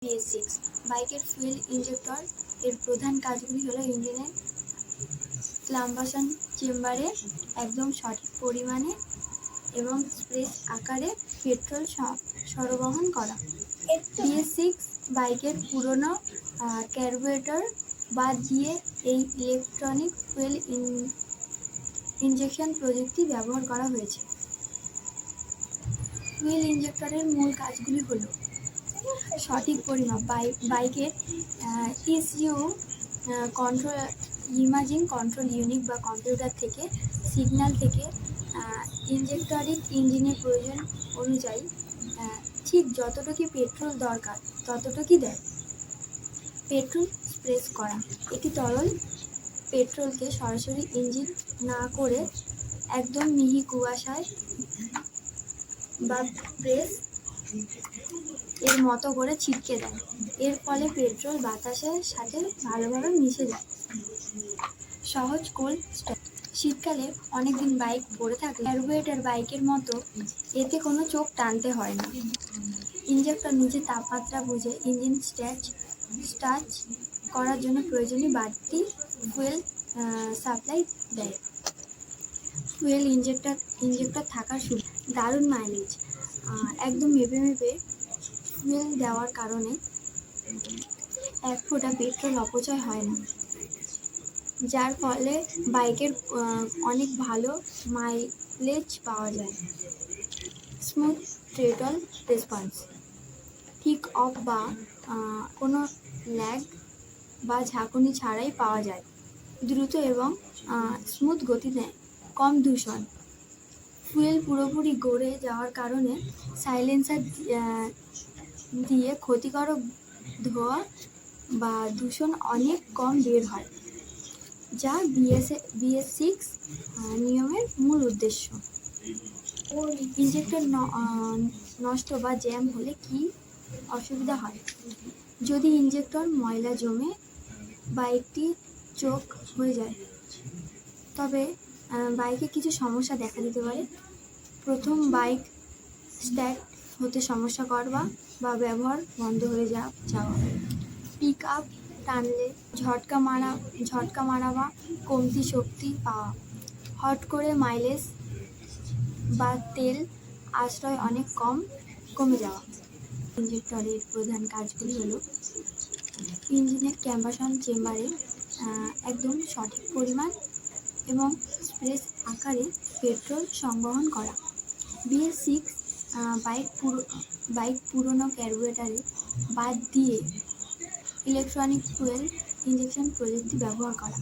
BS6 বাইকের fuel injector এর প্রধান কাজগুলি হলো ইঞ্জিনের কম্বাসন চেম্বারে একদম সঠিক পরিমাণে এবং স্প্রেস আকারে পেট্রোল সরবরাহ করা। BS6 বাইকের পুরনো কার্বুরেটর বাদ দিয়ে এই ইলেকট্রনিক ফুয়েল ইনজেকশন প্রযুক্তি ব্যবহার করা হয়েছে। ফুয়েল ইনজেক্টরের মূল কাজগুলি হলো সঠিক পরিমাপ, বাইকের ECU control imaging control unit বা কম্পিউটার থেকে সিগন্যাল থেকে ইনজেক্টরিক ইঞ্জিনের প্রয়োজন অনুযায়ী ঠিক যতটুকু পেট্রোল দরকার ততটুকুই দেয়। পেট্রোল স্প্রেস করা, একটি তরল পেট্রোলকে সরাসরি ইঞ্জিন না করে একদম মিহি কুয়াশায় বা প্রেস এর মতো করে ছিটকে দেয়। এর ফলে পেট্রোল বাতাসের সাথে ভালোভাবে মিশে যায়। সহজ কোল্ড স্টার্ট, শীতকালে অনেকদিন বাইক পড়ে থাকে কার্বুরেটর বাইকের মতো এতে কোনো চোখ টানতে হয় না। ইনজেক্টর নিজে তাপমাত্রা বুঝে ইঞ্জিন স্টার্ট করার জন্য প্রয়োজনীয় বাড়তি ফুয়েল সাপ্লাই দেয়। ফুয়েল ইনজেক্টর থাকার সুবিধা, দারুণ মাইলেজ, একদম মেপে ফুয়েল দেওয়ার কারণে এক ফোঁটা পেট্রোল অপচয় হয় না, যার ফলে বাইকের অনেক ভালো মাইলেজ পাওয়া যায়। Smooth throttle response, kick off বা কোনো ল্যাগ বা ঝাঁকুনি ছাড়াই পাওয়া যায়। দ্রুত এবং স্মুথ গতি দেয়। কম দূষণ, ফুয়েল পুরোপুরি গড়ে যাওয়ার কারণে সাইলেন্সার দিয়ে ক্ষতিকারক ধোঁয়া বা দূষণ অনেক কম বের হয়, যা BS6 নিয়মের মূল উদ্দেশ্য। ইনজেক্টর নষ্ট বা জ্যাম হলে কি অসুবিধা হয়? যদি ইনজেক্টর ময়লা জমে বাইকটি চোক হয়ে যায়, তবে বাইকে কিছু সমস্যা দেখা দিতে পারে। প্রথম, বাইক স্টার্ট হতে সমস্যা করবা বা ব্যবহার বন্ধ হয়ে যাওয়া। পিক আপ টানলে ঝটকা মারা বা কমতি শক্তি পাওয়া। হট করে মাইলেজ বা তেল আশ্রয় অনেক কমে যাওয়া। ইনজেক্টরের প্রধান কাজগুলি হলো ইঞ্জিনের কম্বাসন চেম্বারে একদম সঠিক পরিমাণ এবং স্প্রেস আকারে পেট্রোল সংবহন করা। BS6 বাইক পুরনো কার্বুরেটরে বাদ দিয়ে ইলেকট্রনিক ফুয়েল ইনজেকশন প্রযুক্তি ব্যবহার করা।